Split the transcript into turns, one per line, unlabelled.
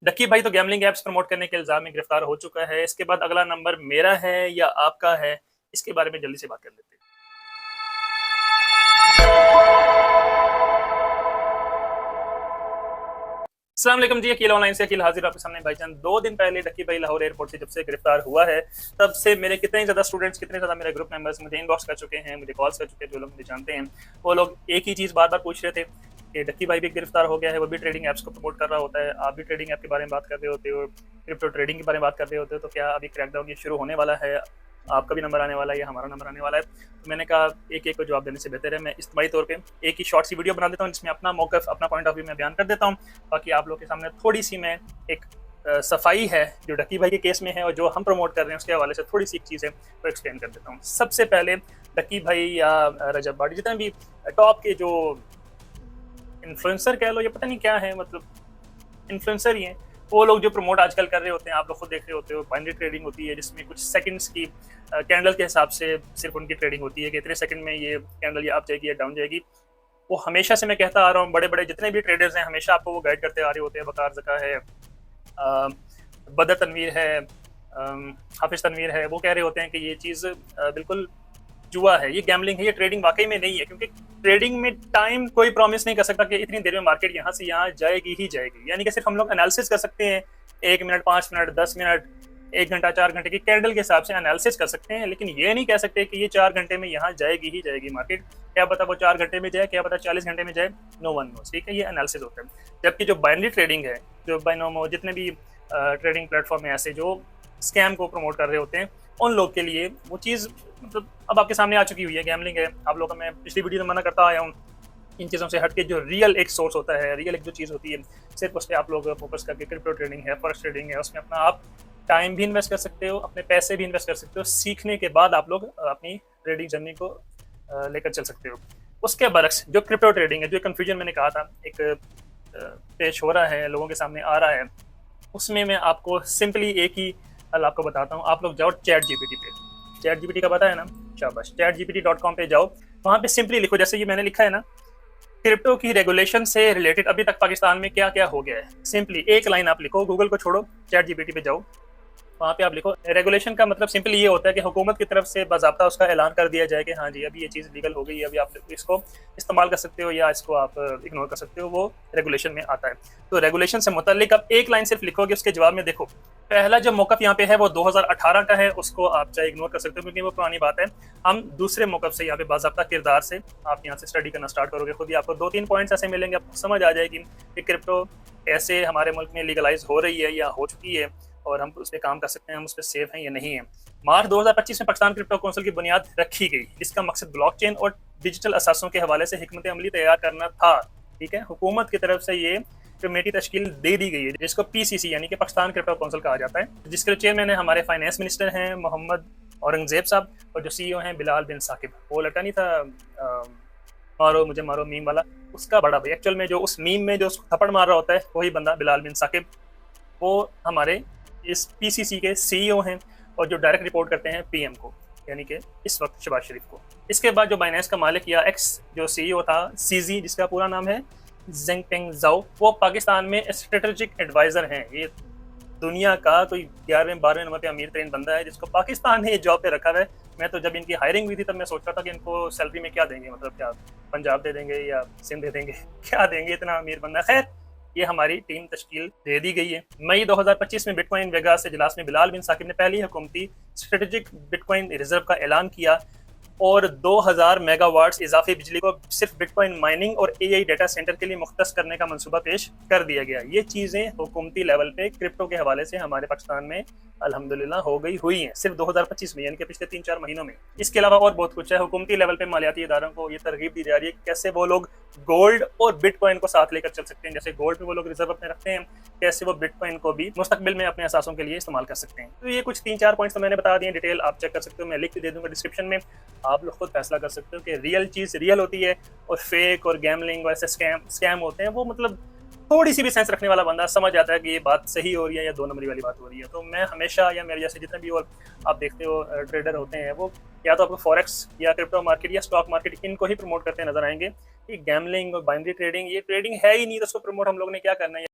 Ducky भाई तो gambling apps promote करने के इल्जाम में गिरफ्तार हो चुका है। इसके बाद अगला नंबर मेरा है या आपका है, इसके बारे में जल्दी से बात कर लेते हैं। अस्सलाम वालेकुम जी, अकील ऑनलाइन से अकील हाजिर आपके सामने। भाईजान 2 दिन पहले डक्की भाई लाहौर एयरपोर्ट से जब से गिरफ्तार हुआ है, तब से मेरे कितने ज़्यादा स्टूडेंट्स, कितने ज़्यादा मेरे ग्रुप मेंबर्स मुझे इनबॉक्स कर चुके हैं, मुझे कॉल्स कर चुके हैं। जो लोग मुझे जानते हैं वो लोग एक ही चीज़ बार बार पूछ रहे थे कि डक्की भाई भी गिरफ्तार हो गया है, वो भी ट्रेडिंग ऐप्स को प्रमोट कर रहा होता है, आप भी ट्रेडिंग ऐप के बारे में बात कर रहे होते हो, क्रिप्टो ट्रेडिंग के बारे में बात कर रहे होते हो, तो क्या अभी क्रैकडाउन ये शुरू होने वाला है, आपका भी नंबर आने वाला है या हमारा नंबर आने वाला है? तो मैंने कहा एक एक को जवाब देने से बेहतर है मैं इज्तिमाई तौर पे एक ही शॉर्ट सी वीडियो बना देता हूँ, जिसमें अपना मौक़िफ़, अपना पॉइंट ऑफ व्यू मैं बयान कर देता हूँ, ताकि आप लोग के सामने थोड़ी सी मैं एक सफाई है जो डक्की भाई के केस में है और जो हम प्रमोट कर रहे हैं उसके हवाले से थोड़ी सी चीज़ें वो एक्सप्लेन कर देता हूँ। सबसे पहले डक्की भाई या रजब बाड़ी, जितने भी टॉप के जो इन्फ्लुएंसर कह लो, ये पता नहीं क्या है, मतलब इन्फ्लुएंसर ही हैं, वो लोग जो प्रमोट आजकल कर रहे होते हैं, आप लोग खुद देख रहे होते हो, बाइनरी ट्रेडिंग होती है जिसमें कुछ सेकंड्स की कैंडल के हिसाब से सिर्फ उनकी ट्रेडिंग होती है कि इतने सेकंड में ये कैंडल या अप जाएगी या डाउन जाएगी। वो हमेशा से मैं कहता आ रहा हूँ, बड़े बड़े जितने भी ट्रेडर्स हैं हमेशा आपको वो गाइड करते आ रहे होते हैं। वकार ज़का है, बदर तनवीर है, हाफिज़ तनवीर है, वो कह रहे होते हैं कि ये चीज़ बिल्कुल जुआ है, ये गैमलिंग है, ये ट्रेडिंग वाकई में नहीं है, क्योंकि ट्रेडिंग में टाइम कोई प्रॉमिस नहीं कर सकता कि इतनी देर में मार्केट यहाँ से यहाँ जाएगी ही जाएगी। यानी कि सिर्फ हम लोग एनालिसिस कर सकते हैं, 1 मिनट, 5 मिनट, 10 मिनट, 1 घंटा, 4 घंटे की कैंडल के हिसाब से एनालिसिस कर सकते हैं, लेकिन ये नहीं कह सकते कि ये 4 घंटे में यहाँ जाएगी ही जाएगी मार्केट। क्या पता वो 4 घंटे में जाए, क्या पता 40 घंटे में जाए, नो वन नोस। ठीक है, ये एनालिसिस होता है। जबकि जो बाइनरी ट्रेडिंग है, जो बाइनोमो, जितने भी ट्रेडिंग प्लेटफॉर्म है ऐसे जो स्कैम को प्रमोट कर रहे होते हैं, उन लोग के लिए वो चीज़ मतलब अब आपके सामने आ चुकी हुई है, गैमलिंग है। आप लोगों को मैं पिछली वीडियो में मना करता आया हूँ, इन चीज़ों से हट के जो रियल एक सोर्स होता है, रियल एक जो चीज़ होती है, सिर्फ उस पर आप लोग फोकस करके क्रिप्टो ट्रेडिंग है, फॉरेक्स ट्रेडिंग है, उसमें अपना आप टाइम भी इन्वेस्ट कर सकते हो, अपने पैसे भी इन्वेस्ट कर सकते हो। सीखने के बाद आप लोग अपनी ट्रेडिंग जर्नी को लेकर चल सकते हो। उसके बरक्स जो क्रिप्टो ट्रेडिंग है, जो कन्फ्यूजन मैंने कहा था एक पेश हो रहा है, लोगों के सामने आ रहा है, उसमें मैं आपको सिंपली एक ही हल आपको बताता हूँ। आप लोग जाओ चैट जीपीटी पे, चैट जीपीटी का पता है ना, शाबाश, chatgpt.com पे जाओ, वहाँ पे सिंपली लिखो जैसे ये मैंने लिखा है ना, क्रिप्टो की रेगुलेशन से रिलेटेड अभी तक पाकिस्तान में क्या क्या हो गया है। सिंपली एक लाइन आप लिखो, गूगल को छोड़ो, चैट जीपीटी पे जाओ, वहाँ पे आप लिखो रेगुलेशन का मतलब सिंपली ये होता है कि हुकूमत की तरफ से बाज़ाब्ता उसका ऐलान कर दिया जाए कि हाँ जी अभी ये चीज़ लीगल हो गई है, अभी आप इसको इस्तेमाल कर सकते हो या इसको आप इग्नोर कर सकते हो, वो रेगुलेशन में आता है। तो रेगुलेशन से मुतल्लिक आप एक लाइन सिर्फ लिखोगे, उसके जवाब में देखो पहला जो मौक़िफ़ यहाँ पे है वो 2018 का है, उसको आप चाहे इग्नोर कर सकते हो क्योंकि वो पुरानी बात है। हम दूसरे मौक़िफ़ से यहाँ पे बाज़ाब्ता किरदार से आप यहाँ से स्टडी करना स्टार्ट करोगे, खुद ही आपको 2-3 पॉइंट्स ऐसे मिलेंगे, आपको समझ आ जाएगी कि क्रिप्टो कैसे हमारे मुल्क में लीगलाइज हो रही है या हो चुकी है और हम उस पर काम कर सकते हैं, हम उस पर सेफ हैं या नहीं है। मार्च 2025 में पाकिस्तान क्रिप्टो काउंसिल की बुनियाद रखी गई, जिसका मकसद ब्लॉकचेन और डिजिटल असासों के हवाले से हिकमत अमली तैयार करना था। ठीक है, हुकूमत की तरफ से ये कमेटी तश्कील दे दी गई है, जिसको पीसीसी यानी कि पाकिस्तान क्रिप्टो काउंसिल कहा जाता है, जिसके चेयरमैन है हमारे फाइनेंस मिनिस्टर हैं मोहम्मद औरंगजेब साहब, और जो सीईओ हैं बिलाल बिन साकिब। वो लड़का नहीं था मारो मुझे मारो मीम वाला, उसका बड़ा भाई, एक्चुअल में जो उस मीम में जो उसको थप्पड़ मार रहा होता है वही बंदा बिलाल बिन साकिब, वो हमारे इस पीसीसी के सीईओ हैं और जो डायरेक्ट रिपोर्ट करते हैं पीएम को, यानी कि इस वक्त शहबाज शरीफ को। इसके बाद जो बाइनेंस का मालिक या एक्स जो सीईओ था सीजी, जिसका पूरा नाम है जेंगपेंग जाओ, वो पाकिस्तान में स्ट्रेटेजिक एडवाइज़र हैं। ये दुनिया का कोई 11वें-12वें नंबर पे अमीर तरीन बंदा है जिसको पाकिस्तान ने ये जॉब पे रखा है। मैं तो जब इनकी हायरिंग हुई थी तब मैं सोच रहा था कि इनको सैलरी में क्या देंगे, मतलब क्या पंजाब दे देंगे या सिंध दे देंगे, क्या देंगे, इतना अमीर बंदा। खैर ये हमारी टीम तश्कील दे दी गई है। मई 2025 में बिटकॉइन वेगास से इजलास में बिलाल बिन साकिब ने पहली हुकूमती स्ट्रेटेजिक बिटकॉइन रिजर्व का ऐलान किया और 2000 मेगावाट्स इजाफी बिजली को सिर्फ बिटकॉइन माइनिंग और एआई डाटा सेंटर के लिए मुख्तस करने का मंसूबा पेश कर दिया गया। ये चीज़ें हुकूमती लेवल पे क्रिप्टो के हवाले से हमारे पाकिस्तान में अल्हम्दुलिल्लाह हो गई हुई हैं, सिर्फ 2025 में, यानी कि पिछले 3-4 महीनों में। इसके अलावा और बहुत कुछ है। हुकूमती लेवल पे मालियाती इदारों को ये तरगीब दी जा रही है कि कैसे वो लोग गोल्ड और बिटकॉइन को साथ लेकर चल सकते हैं। जैसे गोल्ड पे वो लोग रिजर्व अपने रखते हैं, कैसे वो बिटकॉइन को भी मुस्तकबिल में अपने असासों के लिए इस्तेमाल कर सकते हैं। तो ये कुछ 3-4 पॉइंट्स तो मैंने बता दिए, डिटेल आप चेक कर सकते हो, मैं लिख के दे दूंगा डिस्क्रिप्शन में, आप लोग खुद फैसला कर सकते हो कि रियल चीज़ रियल होती है और फेक और गैमलिंग वैसे स्कैम होते हैं, वो मतलब थोड़ी सी भी सेंस रखने वाला बंदा समझ जाता है कि ये बात सही हो रही है या 2 नंबरी वाली बात हो रही है। तो मैं हमेशा, या मेरे जैसे जितने भी और आप देखते हो ट्रेडर होते हैं, वो या तो आपको फॉरेक्स या क्रिप्टो मार्केट या स्टॉक मार्केट इनको ही प्रमोट करते नजर आएंगे। कि गैमलिंग और बाइनरी ट्रेडिंग, ये ट्रेडिंग है ही नहीं, तो उसको प्रमोट हम लोग ने क्या करना है।